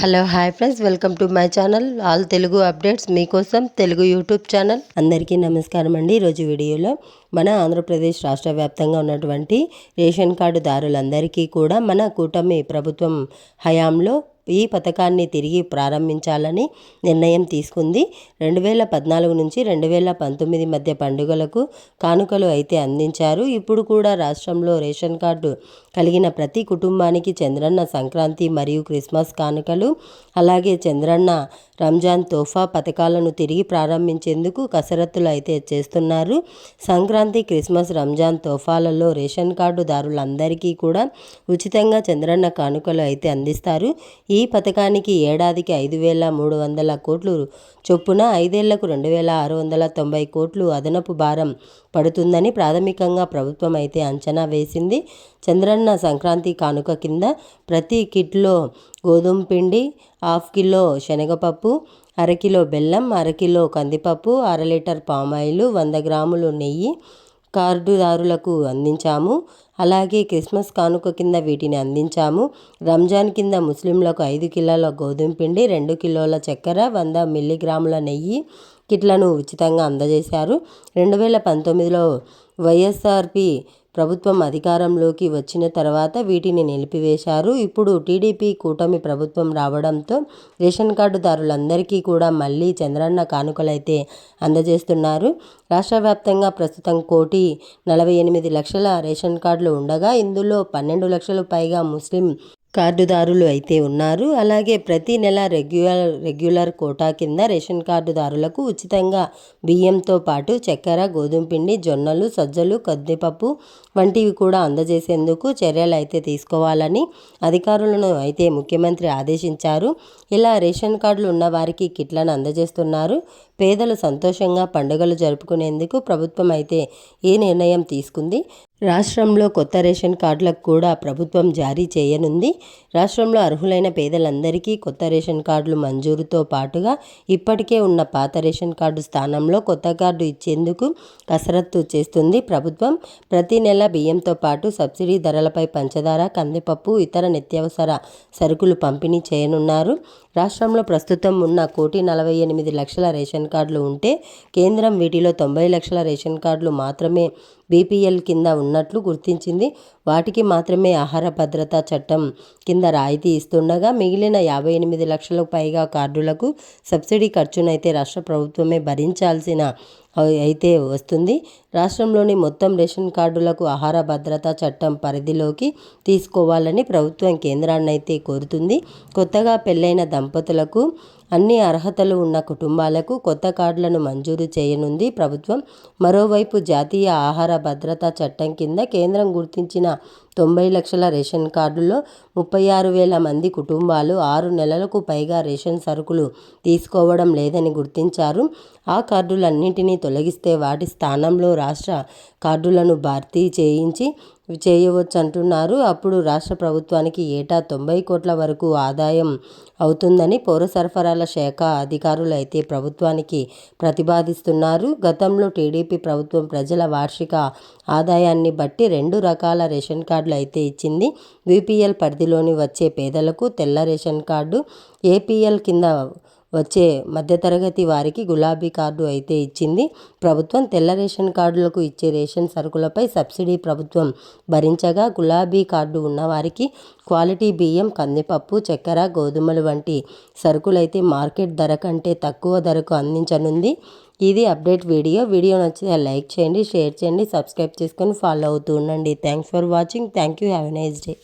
Hello hi friends, welcome to my channel all Telugu updates. మీకోసం Telugu YouTube channel. అందరికీ నమస్కారం అండి. ఈరోజు వీడియోలో మన ఆంధ్రప్రదేశ్ రాష్ట్ర వ్యాప్తంగా ఉన్నటువంటి రేషన్ కార్డుదారులందరికీ కూడా మన కూటమి ప్రభుత్వం హయాంలో ఈ పథకాన్ని తిరిగి ప్రారంభించాలని నిర్ణయం తీసుకుంది. 2014 నుంచి 2019 మధ్య పండుగలకు కానుకలు అయితే అందించారు. ఇప్పుడు కూడా రాష్ట్రంలో రేషన్ కార్డు కలిగిన ప్రతి కుటుంబానికి చంద్రన్న సంక్రాంతి మరియు క్రిస్మస్ కానుకలు, అలాగే చంద్రన్న రంజాన్ తోఫా పథకాలను తిరిగి ప్రారంభించేందుకు కసరత్తులు అయితే చేస్తున్నారు. సంక్రాంతి, క్రిస్మస్, రంజాన్ తోఫాలలో రేషన్ కార్డుదారులందరికీ కూడా ఉచితంగా చంద్రన్న కానుకలు అయితే అందిస్తారు. ఈ పథకానికి ఏడాదికి 5,300 కోట్లు చొప్పున 5 ఏళ్లకు 2,690 కోట్లు అదనపు భారం పడుతుందని ప్రాథమికంగా ప్రభుత్వం అయితే అంచనా వేసింది. చంద్రన్న సంక్రాంతి కానుక కింద ప్రతి కిట్లో గోధుమ పిండి, 1/2 కిలో శనగపప్పు, 1/2 కిలో బెల్లం, 1/2 కిలో కందిపప్పు, 1/2 లీటర్ పామాయిల్, 100 గ్రాములు నెయ్యి కార్డుదారులకు అందించాము. అలాగే క్రిస్మస్ కానుక కింద వీటిని అందించాము. రంజాన్ కింద ముస్లింలకు 5 కిలోల గోధుమ పిండి, 2 కిలోల చక్కెర, 100 మిల్లీగ్రాముల నెయ్యి కిట్లను ఉచితంగా అందజేశారు. 2019లో వైఎస్ఆర్పి ప్రభుత్వం అధికారంలోకి వచ్చిన తర్వాత వీటిని నిలిపివేశారు. ఇప్పుడు టీడీపీ కూటమి ప్రభుత్వం రావడంతో రేషన్ కార్డుదారులందరికీ కూడా మళ్ళీ చంద్రన్న కానుకలైతే అందజేస్తున్నారు. రాష్ట్ర వ్యాప్తంగా ప్రస్తుతం 1,48,00,000 రేషన్ కార్డులు ఉండగా ఇందులో 12 లక్షలు పైగా ముస్లిం కార్డుదారులు అయితే ఉన్నారు. అలాగే ప్రతి నెల రెగ్యులర్ కోటా కింద రేషన్ కార్డుదారులకు ఉచితంగా బియ్యంతో పాటు చక్కెర, గోధుమ పిండి, జొన్నలు, సజ్జలు, కందిపప్పు వంటివి కూడా అందజేసేందుకు చర్యలు అయితే తీసుకోవాలని అధికారులను అయితే ముఖ్యమంత్రి ఆదేశించారు. ఇలా రేషన్ కార్డులు ఉన్న వారికి కిట్లను అందజేస్తున్నారు. పేదలు సంతోషంగా పండుగలు జరుపుకునేందుకు ప్రభుత్వం అయితే ఈ నిర్ణయం తీసుకుంది. రాష్ట్రంలో కొత్త రేషన్ కార్డులకు కూడా ప్రభుత్వం జారీ చేయనుంది. రాష్ట్రంలో అర్హులైన పేదలందరికీ కొత్త రేషన్ కార్డులు మంజూరుతో పాటుగా ఇప్పటికే ఉన్న పాత రేషన్ కార్డు స్థానంలో కొత్త కార్డు ఇచ్చేందుకు కసరత్తు చేస్తుంది ప్రభుత్వం. ప్రతి నెల బియ్యంతో పాటు సబ్సిడీ ధరలపై పంచదార, కందిపప్పు, ఇతర నిత్యావసర సరుకులు పంపిణీ చేయనున్నారు. రాష్ట్రంలో ప్రస్తుతం ఉన్న 1,48,00,000 రేషన్ కార్డులు ఉంటే కేంద్రం వీటిలో 90 లక్షల రేషన్ కార్డులు మాత్రమే బీపీఎల్ కింద ఉన్నట్లు గుర్తించింది. వాటికి మాత్రమే ఆహార భద్రతా చట్టం కింద రాయితీ ఇస్తుండగా మిగిలిన 58 లక్షలకు పైగా కార్డులకు సబ్సిడీ ఖర్చునైతే రాష్ట్ర ప్రభుత్వమే భరించాల్సిన అయితే వస్తుంది. రాష్ట్రంలోని మొత్తం రేషన్ కార్డులకు ఆహార భద్రతా చట్టం పరిధిలోకి తీసుకోవాలని ప్రభుత్వం కేంద్రాన్ని అయితే కోరుతుంది. కొత్తగా పెళ్ళైన దంపతులకు, అన్ని అర్హతలు ఉన్న కుటుంబాలకు కొత్త కార్డులను మంజూరు చేయనుంది ప్రభుత్వం. మరోవైపు జాతీయ ఆహార భద్రతా చట్టం కింద కేంద్రం గుర్తించిన 90 లక్షల రేషన్ కార్డుల్లో 36,000 మంది కుటుంబాలు 6 నెలలకు పైగా రేషన్ సరుకులు తీసుకోవడం లేదని గుర్తించారు. ఆ కార్డులన్నింటినీ తొలగిస్తే వాటి స్థానంలో రాష్ట్ర కార్డులను భర్తీ చేయవచ్చంటున్నారు. అప్పుడు రాష్ట్ర ప్రభుత్వానికి ఏటా 90 కోట్ల వరకు ఆదాయం అవుతుందని పౌర సరఫరాల శాఖ అధికారులు అయితే ప్రభుత్వానికి ప్రతిపాదిస్తున్నారు. గతంలో టీడీపీ ప్రభుత్వం ప్రజల వార్షిక ఆదాయాన్ని బట్టి 2 రకాల రేషన్ కార్డులు అయితే ఇచ్చింది. బీపీఎల్ పరిధిలోని వచ్చే పేదలకు తెల్ల రేషన్ కార్డు, ఏపీఎల్ కింద వచ్చే మధ్యతరగతి వారికి గులాబీ కార్డు అయితే ఇచ్చింది ప్రభుత్వం. తెల్ల రేషన్ కార్డులకు ఇచ్చే రేషన్ సరుకులపై సబ్సిడీ ప్రభుత్వం భరించగా, గులాబీ కార్డు ఉన్నవారికి క్వాలిటీ బియ్యం, కందిపప్పు, చక్కెర, గోధుమలు వంటి సరుకులైతే మార్కెట్ ధర కంటే తక్కువ ధరకు అందించనుంది. ఇది అప్డేట్ వీడియో నచ్చితే లైక్ చేయండి, షేర్ చేయండి, సబ్స్క్రైబ్ చేసుకొని ఫాలో అవుతూ ఉండండి. Thanks for watching. Thank you. Have a nice day.